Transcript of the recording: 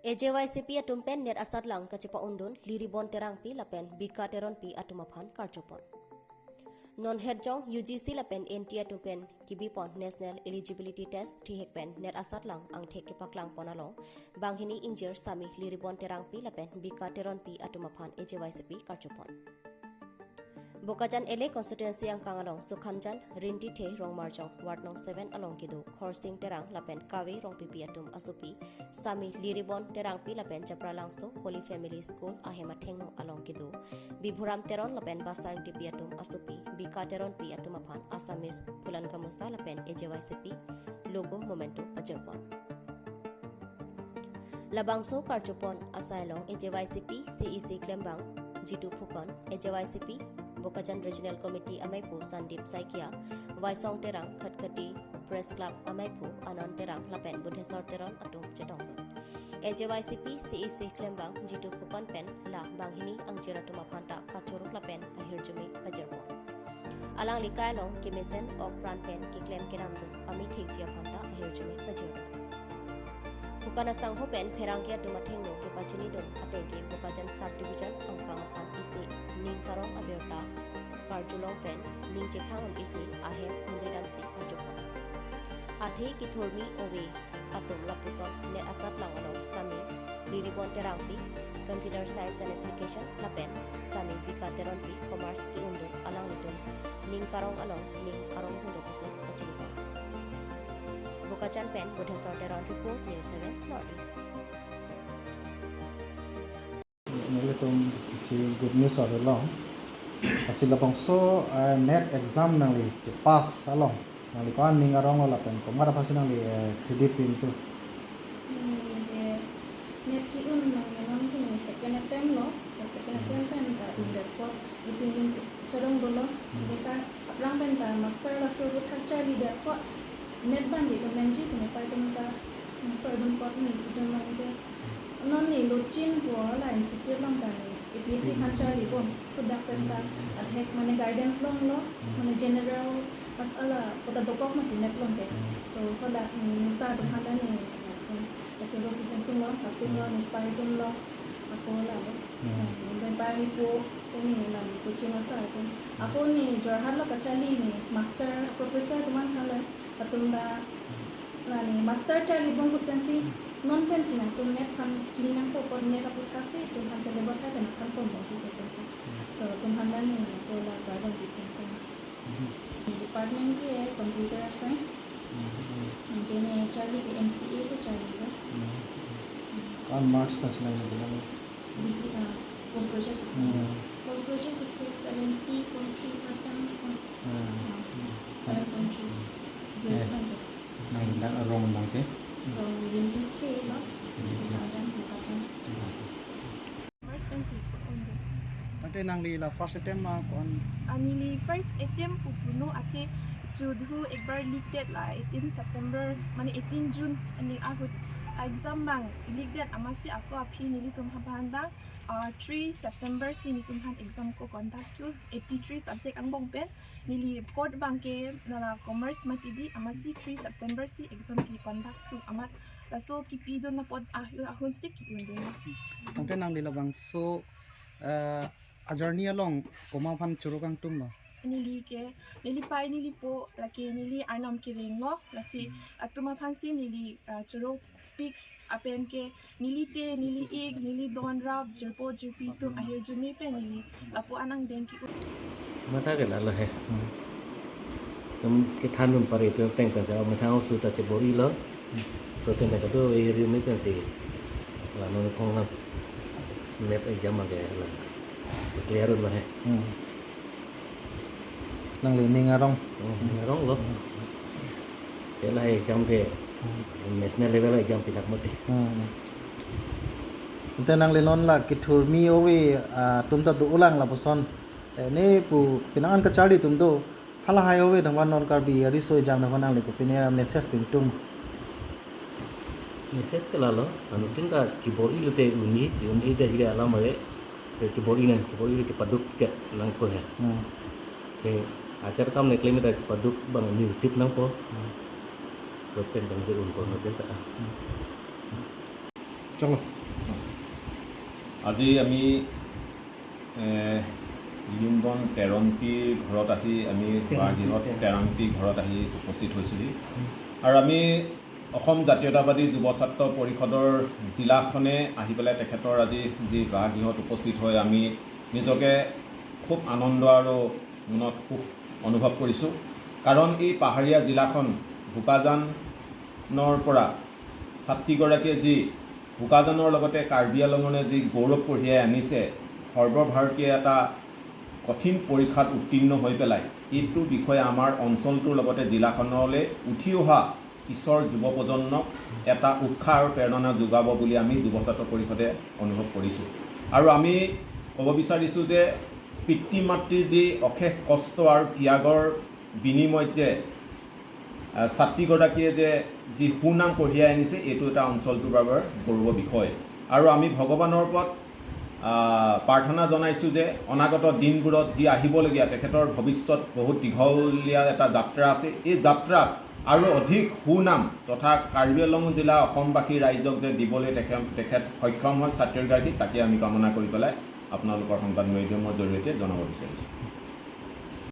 AJYCP atum pen net asatlang ke chepadun LIRYBON TERANGPI lapen BIKA TERONPI atum aphan karcho non headjong UGC lapen NT atum pen kibipon National Eligibility Test thihek pen net asatlang ang thek kipaklang ponalong banghini injir sami LIRYBON TERANGPI lapen BIKA TERONPI atum aphan AJYCP karcho Bokajan ele constituency ang kangalong Sukhamjan Rinti The Rong Marjong Ward Nong 7 along Kidu Khorsing Terang lapen Kawi Rong Pipi atum asupi Sami LIRYBON TERANGPI lapen Japralangso Holy Family School ahema thengno along Kidu Biburam Teron lapen Basang Tipi atum asupi BIKA TERONPI atum aphan Assamese Pulan Gamusa lapen AJYCP logo momentum pajengpon Labangso Karchopon Asailong AJYCP CEC Klembang Jitu Phukon AJYCP Bokajan Regional Committee Amaipu Sandip Saikia Waisong Terang Khatkati Press Club Amaipu Anon Terang Lapen Budhesor Teron Atung Chetong AJYCP CEC Klembang Jitu Phukon Pen La Banghini Ang Jiratum Aphanta Kachuruk Lapen Ahirjumi Pajerpon Alang Likailong Kimesen Ok Pran Pen Kiklem Kiramdu Ami Thik Jia Phanta Ahirjumi Pajerpon Bukana Sangho Pen Perangkia Tumathengno ke Pachinidon Ateke Bokajan Subdivision Angkang Aphan Isi Ningkarong Aberta Karjulong Pen Ning Chekhang Isi Ahem Humredamsi Karjopon Athe Kithormi Owe Atum Lapuson Ne Asatlang Along Sami LIRYBON TERANGPI Computer Science and Application Lapen Sami BIKA TERONPI Commerce Ki Undun Alang Litum Ningkarong Along Ning Arong Hundo Puse Pachinipon Bokajan Pen Budhesor Teron Report News 7 Northeast. Nalitum si good news along. Asila bangso net exam nali pass along. Nali kan ning arong lapen komara pasi nali credit pintu. Net ki un manganon kini second attempt lo. Second attempt pen ta undar po isinin charong dolo. Kita aplang pen ta master la suruh thacha di po. Net bang di konvensi kini pai tumta perdun pot ni tumang ke non ni lucin po la institute lang tani APSC hanchar libon kudak penta adhek mane guidance long lo mane general masala kota dokok mati net long ke so koda ni start handa ni so achoro pitung lo kaptung lo ni pai tum lo ako la lo ben pai ni po ini nam coaching asa ko ako ni Jorhat lo kachali ni master professor kuman khala patunda lani master chali bong pensi non pensi na tum net kan jinyang ko por net apu thaksi tum han syllabus ta tan kan tom bo so to tum han dan ni ko la garden bikin tum department ke computer science इनके ने चली के MCA से चली है Kan marks ka sila ni bilang. Degree post graduate K 70.3% 7.3 grade Nang lang arong lang ke. from Rinti The lo Sinajan Bukajan first message on the Ate nang li la first attempt ma kon Anili first attempt pupuno ate judhu ekbar leak date la 18 September mani 18 June ani agut exam bang leak date amasi ako aphi nili tum habanda 3 September si ni tumhan exam ko contact to 83 subject ang bong pen nili court bang ke na commerce matidi amasi 3 September si exam ki contact to amat laso ki pido na pod ahun sik yun ate nang li la bangso a journey along komaphan churukang tum no. nili ke nili pai nili po laki nili anam kiring lo lasi atuma phansi nili churo pik apen ke nili te nili ig nili don rap jerpo jerpi tum ahir jumi pe nili lapo anang denki mata ke la he tum ke thanum pare tu teng ta ma thang su ta che bori lo so ten ta do e ri ni pen si la no khong na net exam ma ke la clear lo he Nang li ning arong. rong lo ke la exam ke national level exam pinak mo te Ate nang li non la kithur mi owe tum ta du ulang la poson. Ne pu pinangan ka chali tum do hala hai owe dangwan non kar bi ari so exam na nang li ko pinia message pintum. message ke la lo anu tin ka keyboard ile te uni te higa ala mare se keyboard ile cepaduk ke lang ko he ke ajar kam ne claim ta cepaduk bang ni receipt nang po so ten bang de un ko no ten ta চলো আজি আমি লিৰিবন তেৰনপিৰ ঘৰত আহি আমি বাগিহত তেৰাংপি ঘৰত আহি উপস্থিত হৈছোঁহি আৰু আমি অসম জাতীয়তাবাদী যুৱ ছাত্ৰ পৰিষদৰ জিলাখনে আহি পেলাই তেখেতৰ আজি যি বাগিহত উপস্থিত হৈ আমি নিজকে খুব আনন্দ আৰু মনত সুখ অনুভৱ কৰিছোঁ কাৰণ এই পাহাৰীয়া জিলাখন বোকাজানৰ পৰা ছাত্ৰীগৰাকীয়ে যি বোকাজানৰ লগতে কাৰ্বি আংলঙে যি গৌৰৱ কঢ়িয়াই আনিছে সৰ্বভাৰতীয় এটা কঠিন পৰীক্ষাত উত্তীৰ্ণ হৈ পেলাই এইটোৰ বিষয়ে আমাৰ অঞ্চলটোৰ লগতে জিলাখনলৈ উঠি অহা পিছৰ যুৱ প্ৰজন্মক এটা উৎসাহ আৰু প্ৰেৰণা যোগাব বুলি আমি যুৱ ছাত্ৰ পৰিষদে অনুভৱ কৰিছোঁ আৰু আমি ক'ব বিচাৰিছোঁ যে পিতৃ মাতৃৰ যি অশেষ কষ্ট আৰু ত্যাগৰ বিনিময়ত যে ছাত্ৰীগৰাকীয়ে যে যি সুনাম কঢ়িয়াই আনিছে এইটো এটা অঞ্চলটোৰ বাবে গৌৰৱৰ বিষয় আৰু আমি ভগৱানৰ ওপৰত প্ৰাৰ্থনা জনাইছোঁ যে অনাগত দিনবোৰত যি আহিবলগীয়া তেখেতৰ ভৱিষ্যত বহুত দীঘলীয়া এটা যাত্ৰা আছে এই যাত্ৰাত আৰু অধিক সুনাম তথা কাৰ্বি আংলং জিলা অসমবাসী ৰাইজক যে দিবলৈ তেখেত সক্ষম হয় ছাত্ৰীগৰাকী তাকে আমি কামনা কৰি পেলাই আপোনালোকৰ সংবাদ মাধ্যমৰ জৰিয়তে জনাব বিচাৰিছোঁ